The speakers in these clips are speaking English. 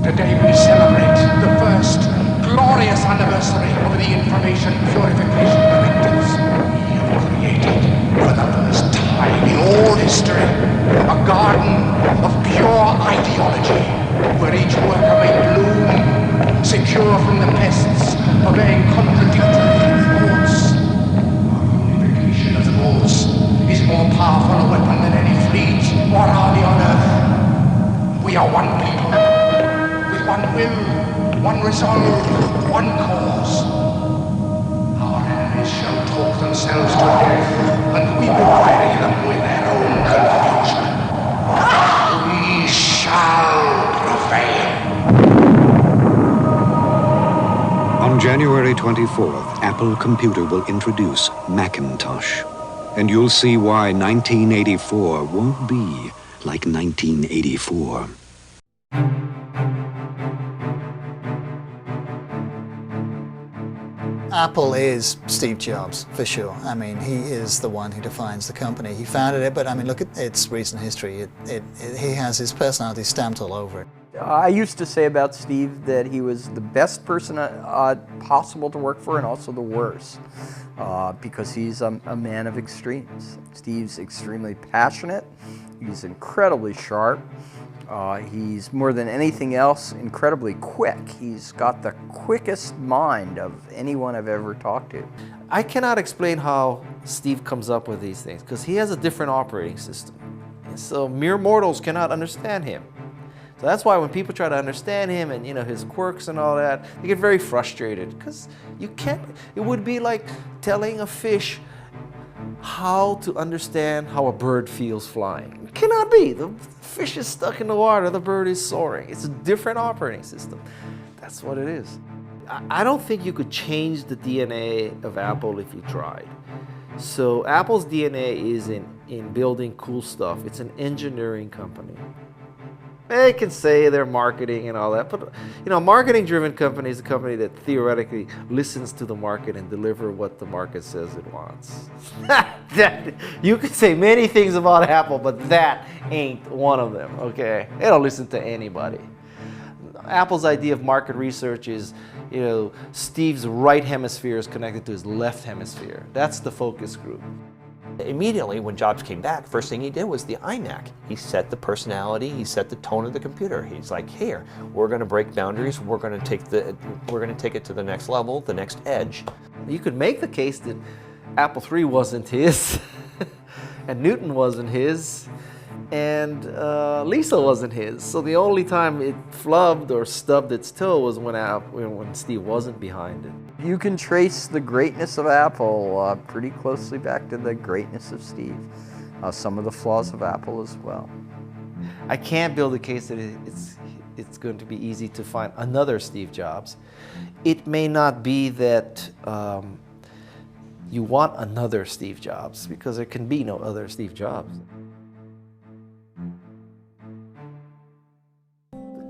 Today we celebrate the first glorious anniversary of the Information Purification Directives. We have created, for the first time in all history, a garden of pure ideology, where each worker may bloom, secure from the pests of being contradictory thoughts. Our unification of thoughts is more powerful a weapon than any fleet or army on earth. We are one people, with one will, one resolve, one cause. Our enemies shall talk themselves to death, and we will bury them with their own confusion. We shall prevail. On January 24th, Apple Computer will introduce Macintosh. And you'll see why 1984 won't be like 1984. Apple is Steve Jobs, for sure. I mean, he is the one who defines the company. He founded it, but I mean, look at its recent history. He has his personality stamped all over it. I used to say about Steve that he was the best person possible to work for and also the worst, because he's a man of extremes. Steve's extremely passionate, he's incredibly sharp, he's more than anything else incredibly quick. He's got the quickest mind of anyone I've ever talked to. I cannot explain how Steve comes up with these things, because he has a different operating system. And so mere mortals cannot understand him. So that's why when people try to understand him and, you know, his quirks and all that, they get very frustrated, because you can't. It would be like telling a fish how to understand how a bird feels flying. It cannot be. The fish is stuck in the water, the bird is soaring. It's a different operating system. That's what it is. I don't think you could change the DNA of Apple if you tried. So Apple's DNA is in building cool stuff. It's an engineering company. They can say they're marketing and all that, but you know, a marketing-driven company is a company that theoretically listens to the market and deliver what the market says it wants. You could say many things about Apple, but that ain't one of them, okay? They don't listen to anybody. Apple's idea of market research is, you know, Steve's right hemisphere is connected to his left hemisphere. That's the focus group. Immediately when Jobs came back, first thing he did was the iMac. He set the personality, he set the tone of the computer. He's like, here, we're going to break boundaries, we're going to take it to the next level, the next edge. You could make the case that Apple III wasn't his, and Newton wasn't his, and Lisa wasn't his. So the only time it flubbed or stubbed its toe was when Steve wasn't behind it. You can trace the greatness of Apple pretty closely back to the greatness of Steve. Some of the flaws of Apple as well. I can't build a case that it's going to be easy to find another Steve Jobs. It may not be that you want another Steve Jobs, because there can be no other Steve Jobs.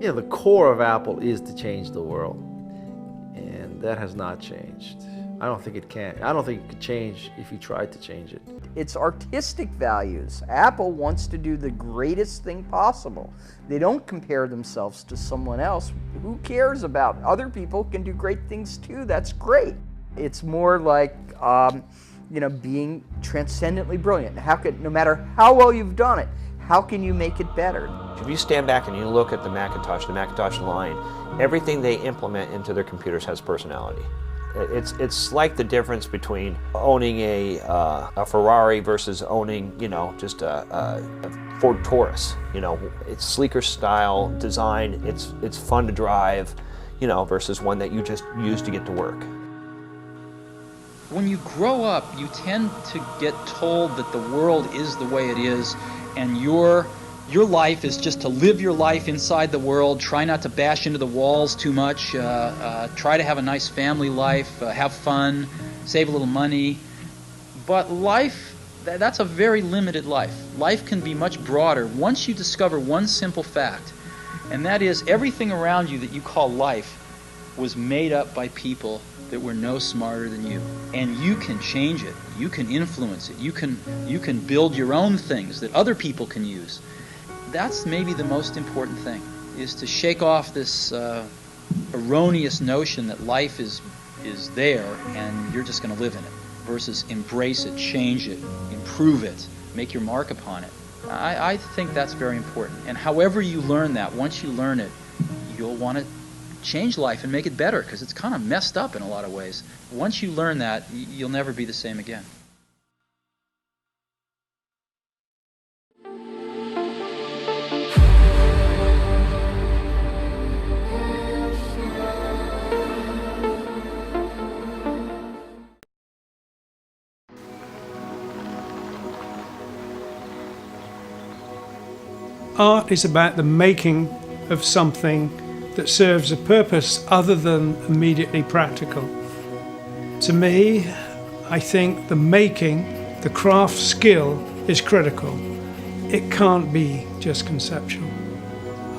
You know, the core of Apple is to change the world, and that has not changed. I don't think it can. I don't think it could change if you tried to change it. It's artistic values. Apple wants to do the greatest thing possible. They don't compare themselves to someone else. Who cares about other people can do great things too? That's great. It's more like you know, being transcendently brilliant. No matter how well you've done it, how can you make it better? If you stand back and you look at the Macintosh line, everything they implement into their computers has personality. It's like the difference between owning a Ferrari versus owning, you know, just a Ford Taurus. You know, it's sleeker style, design, it's fun to drive, you know, versus one that you just use to get to work. When you grow up, you tend to get told that the world is the way it is, and your life is just to live your life inside the world, try not to bash into the walls too much, try to have a nice family life, have fun, save a little money. But life, that's a very limited life. Life can be much broader once you discover one simple fact, and that is everything around you that you call life was made up by people that were no smarter than you. And you can change it, you can influence it, you can build your own things that other people can use. That's maybe the most important thing. is to shake off this erroneous notion that life is there and you're just going to live in it, versus embrace it, change it, improve it, make your mark upon it. I think that's very important. And however you learn that, once you learn it, you'll want to change life and make it better, because it's kind of messed up in a lot of ways. Once you learn that, you'll never be the same again. Art is about the making of something that serves a purpose other than immediately practical. To me, I think the making, the craft skill is critical. It can't be just conceptual.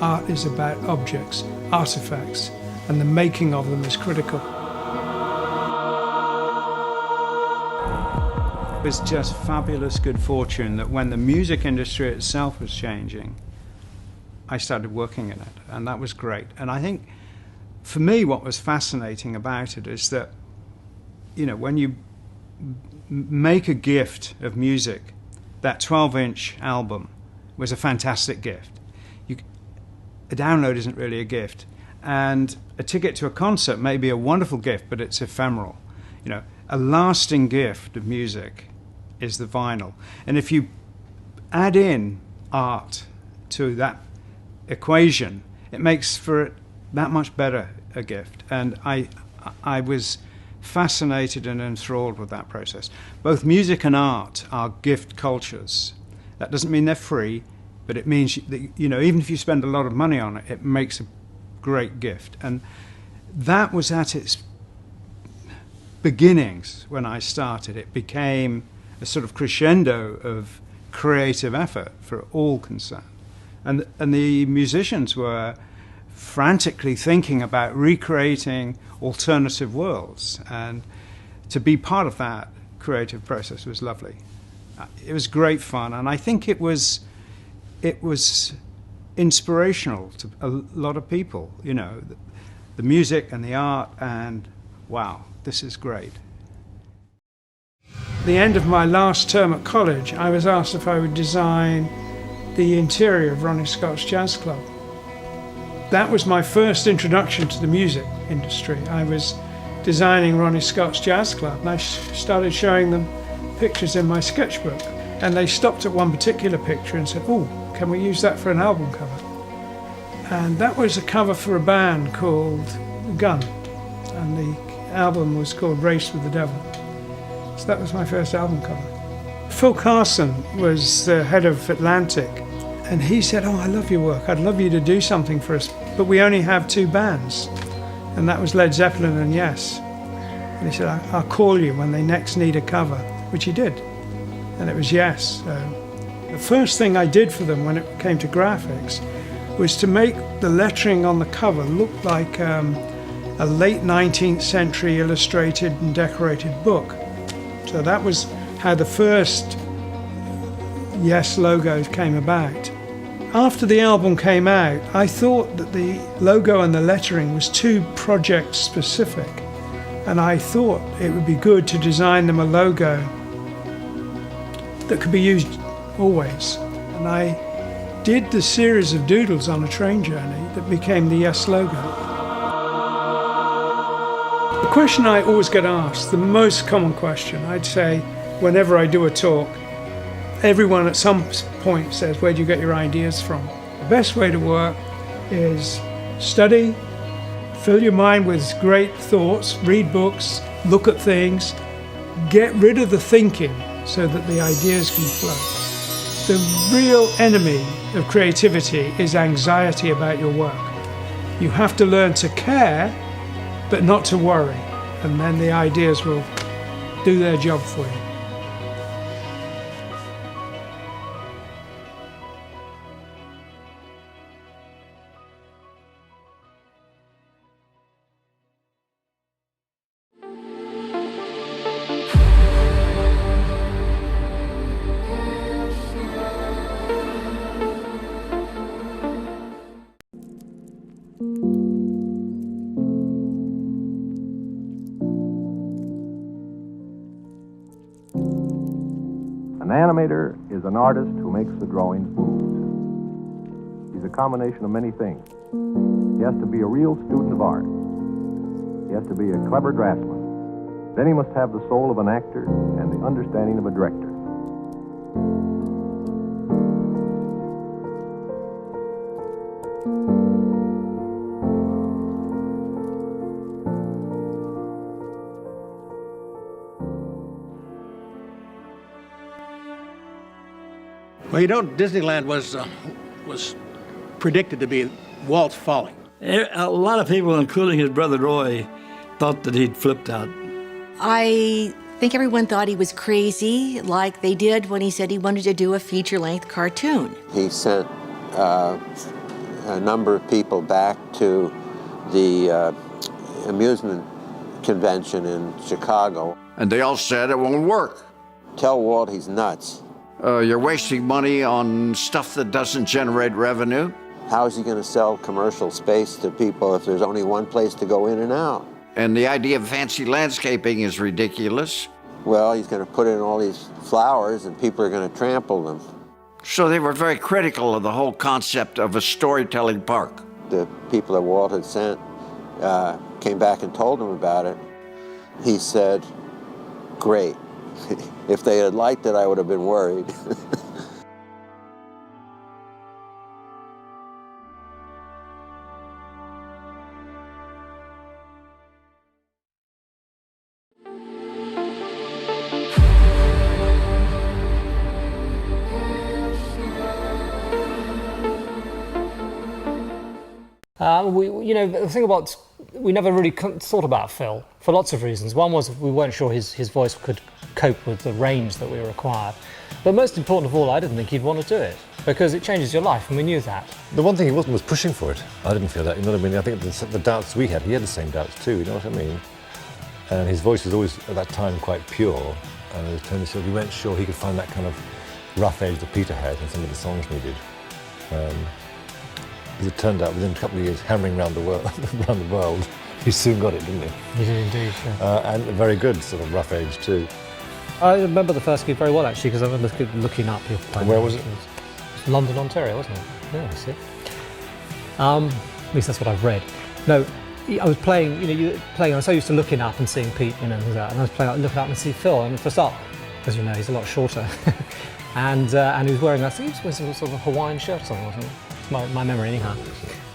Art is about objects, artifacts, and the making of them is critical. It was just fabulous good fortune that when the music industry itself was changing, I started working in it, and that was great. And I think, for me, what was fascinating about it is that, you know, when you make a gift of music, that 12-inch album was a fantastic gift. A download isn't really a gift, and a ticket to a concert may be a wonderful gift, but it's ephemeral. You know, a lasting gift of music is the vinyl. And if you add in art to that equation, it makes for that much better a gift. And I was fascinated and enthralled with that process. Both music and art are gift cultures. That doesn't mean they're free, but it means that, you know, even if you spend a lot of money on it, it makes a great gift. And that was at its beginnings when I started. It became a sort of crescendo of creative effort for all concerned. And the musicians were frantically thinking about recreating alternative worlds. And to be part of that creative process was lovely. It was great fun, and I think it was inspirational to a lot of people, you know, the music and the art, and wow, this is great. At the end of my last term at college, I was asked if I would design the interior of Ronnie Scott's Jazz Club. That was my first introduction to the music industry. I was designing Ronnie Scott's Jazz Club, and I started showing them pictures in my sketchbook, and they stopped at one particular picture and said, "Oh, can we use that for an album cover?" And that was a cover for a band called Gun, and the album was called Race with the Devil. So that was my first album cover. Phil Carson was the head of Atlantic, and he said, "Oh, I love your work. I'd love you to do something for us, but we only have two bands." And that was Led Zeppelin and Yes. And he said, "I'll call you when they next need a cover," which he did. And it was Yes. The first thing I did for them when it came to graphics was to make the lettering on the cover look like a late 19th century illustrated and decorated book. So that was how the first Yes logo came about. After the album came out, I thought that the logo and the lettering was too project specific, and I thought it would be good to design them a logo that could be used always. And I did the series of doodles on a train journey that became the Yes logo. The question I always get asked, the most common question, I'd say, whenever I do a talk, everyone at some point says, "Where do you get your ideas from?" The best way to work is study, fill your mind with great thoughts, read books, look at things, get rid of the thinking so that the ideas can flow. The real enemy of creativity is anxiety about your work. You have to learn to care, but not to worry, and then the ideas will do their job for you. animator is an artist who makes the drawings move. He's a combination of many things. He has to be a real student of art. He has to be a clever draftsman. Then he must have the soul of an actor and the understanding of a director. Well, you know, Disneyland was predicted to be Walt's folly. A lot of people, including his brother Roy, thought that he'd flipped out. I think everyone thought he was crazy, like they did when he said he wanted to do a feature-length cartoon. He sent a number of people back to the amusement convention in Chicago. And they all said it won't work. Tell Walt he's nuts. You're wasting money on stuff that doesn't generate revenue. How is he going to sell commercial space to people if there's only one place to go in and out? And the idea of fancy landscaping is ridiculous. Well, he's going to put in all these flowers and people are going to trample them. So they were very critical of the whole concept of a storytelling park. The people that Walt had sent came back and told him about it. He said, great. If they had liked it, I would have been worried. The thing about, we never really thought about Phil for lots of reasons. One was we weren't sure his voice could cope with the range that we required. But most important of all, I didn't think he'd want to do it because it changes your life, and we knew that. The one thing he wasn't was pushing for it. I didn't feel that, you know what I mean? I think the doubts we had, he had the same doubts too, you know what I mean? And his voice was always, at that time, quite pure. And as Tony said, we weren't sure he could find that kind of rough edge that Peter had in some of the songs needed. As it turned out, within a couple of years, hammering around the world, he soon got it, didn't he? He did indeed, yeah. And a very good sort of rough edge too. I remember the first gig very well, actually, because I remember looking up your playing. Where was it? It was London, Ontario, wasn't it? Yeah, that's it. At least that's what I've read. No, I was playing, you were playing, I was so used to looking up and seeing Pete, and I was playing, looking up and see Phil, and for a start, as you know, he's a lot shorter. and he was wearing, I think he was wearing sort of a Hawaiian shirt or something, wasn't it? It's my memory anyhow.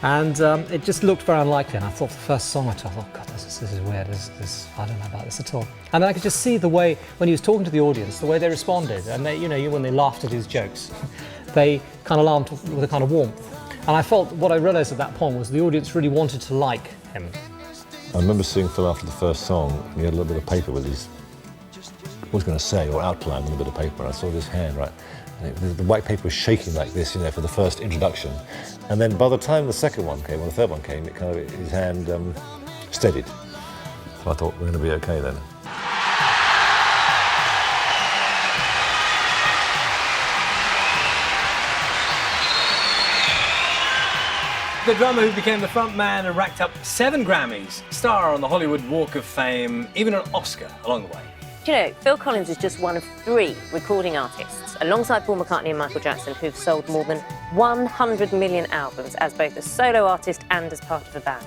And it just looked very unlikely, and I thought the first song I thought, oh God, this is weird, I don't know about this at all. And I could just see the way, when he was talking to the audience, the way they responded, and they, when they laughed at his jokes, they kind of laughed with a kind of warmth. And I felt, what I realised at that point was the audience really wanted to like him. I remember seeing Phil after the first song, and he had a little bit of paper with his, what he was going to say, or outline on a bit of paper, and I saw his hand, right? And the white paper was shaking like this, for the first introduction. And then by the time the second one came, or the third one came, it kind of, his hand steadied. So I thought, we're going to be okay then. The drummer who became the front man and racked up 7 Grammys, star on the Hollywood Walk of Fame, even an Oscar along the way. Do you know, Phil Collins is just one of 3 recording artists, alongside Paul McCartney and Michael Jackson, who've sold more than 100 million albums as both a solo artist and as part of a band.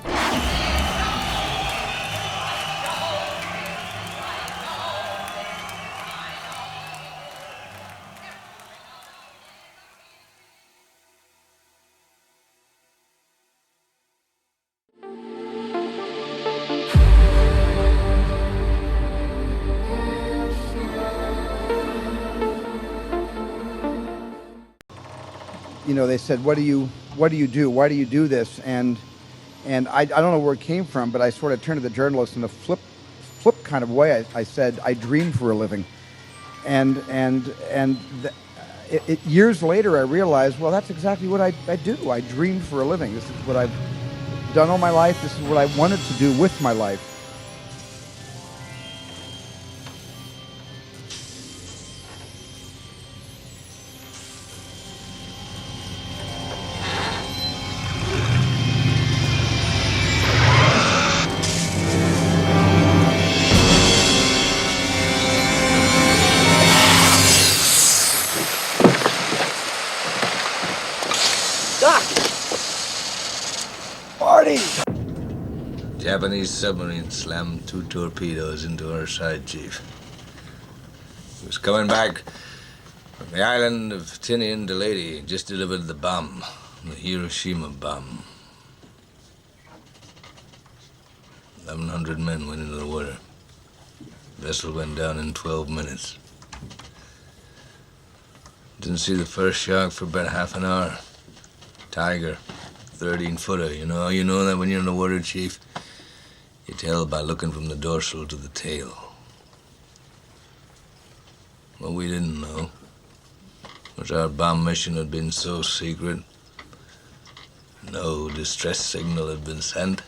They said, what do you do? Why do you do this? And I don't know where it came from, but I sort of turned to the journalist in a flip kind of way. I said, I dream for a living. Years later, I realized, well, that's exactly what I do. I dream for a living. This is what I've done all my life. This is what I wanted to do with my life. Japanese submarine slammed 2 torpedoes into our side, Chief. He was coming back from the island of Tinian to Leyte. Just delivered the bomb, the Hiroshima bomb. 1,100 men went into the water. Vessel went down in 12 minutes. Didn't see the first shark for about half an hour. Tiger, 13-footer. You know that when you're in the water, Chief? You tell by looking from the dorsal to the tail. What we didn't know was our bomb mission had been so secret, no distress signal had been sent.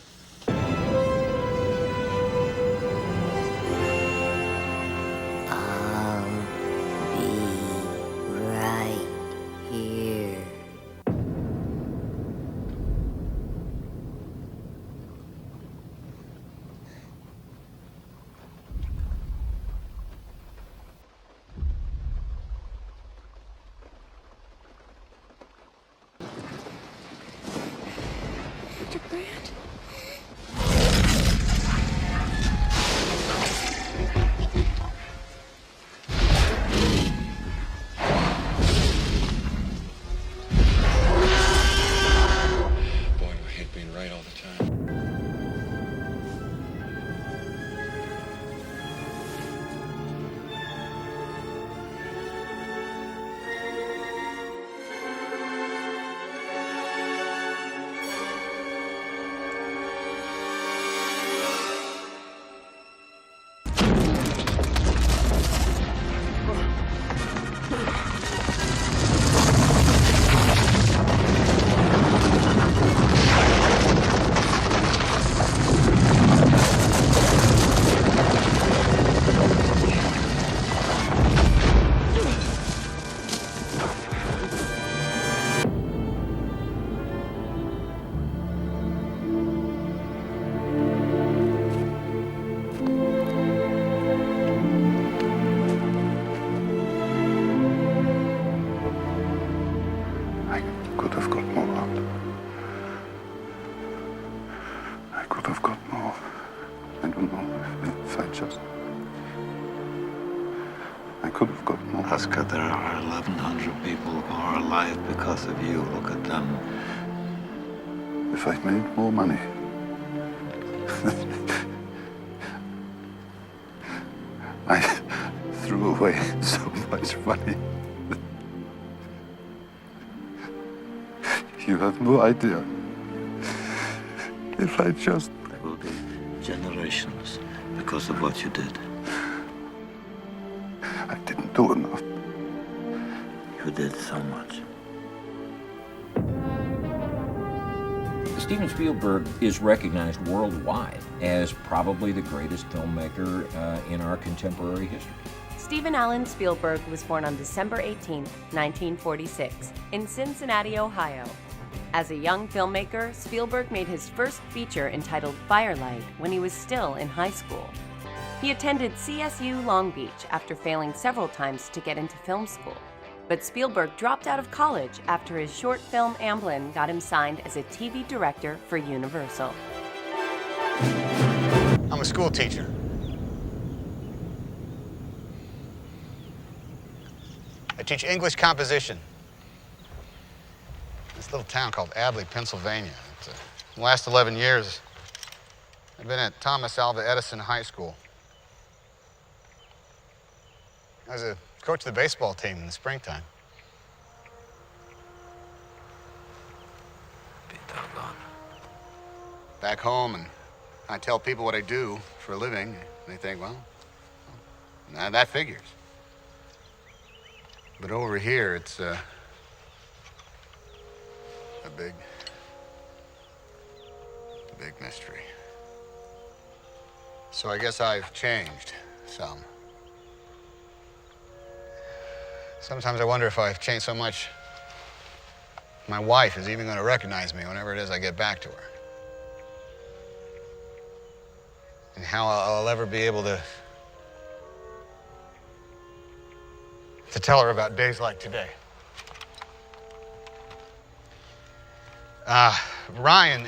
Oscar, there are 1,100 people who are alive because of you. Look at them. If I'd made more money. I threw away so much money. You have no idea. If I just... There will be generations because of what you did. I didn't do enough. You did so much. Steven Spielberg is recognized worldwide as probably the greatest filmmaker in our contemporary history. Stephen Allen Spielberg was born on December 18, 1946, in Cincinnati, Ohio. As a young filmmaker, Spielberg made his first feature entitled Firelight when he was still in high school. He attended CSU Long Beach after failing several times to get into film school. But Spielberg dropped out of college after his short film Amblin got him signed as a TV director for Universal. I'm a school teacher. I teach English composition. This little town called Abley, Pennsylvania. The last 11 years, I've been at Thomas Alva Edison High School. I was a coach of the baseball team in the springtime. Be doggone. Back home, and I tell people what I do for a living, and they think, well, that figures. But over here, it's a big mystery. So I guess I've changed some. Sometimes I wonder if I've changed so much, my wife is even going to recognize me whenever it is I get back to her. And how I'll ever be able to tell her about days like today. Ryan,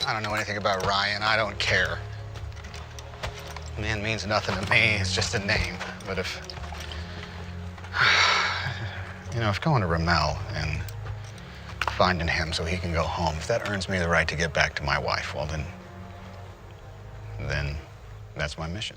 I don't know anything about Ryan. I don't care. Man means nothing to me. It's just a name. But if, you know, if going to Ramel and finding him so he can go home, if that earns me the right to get back to my wife, well, then that's my mission.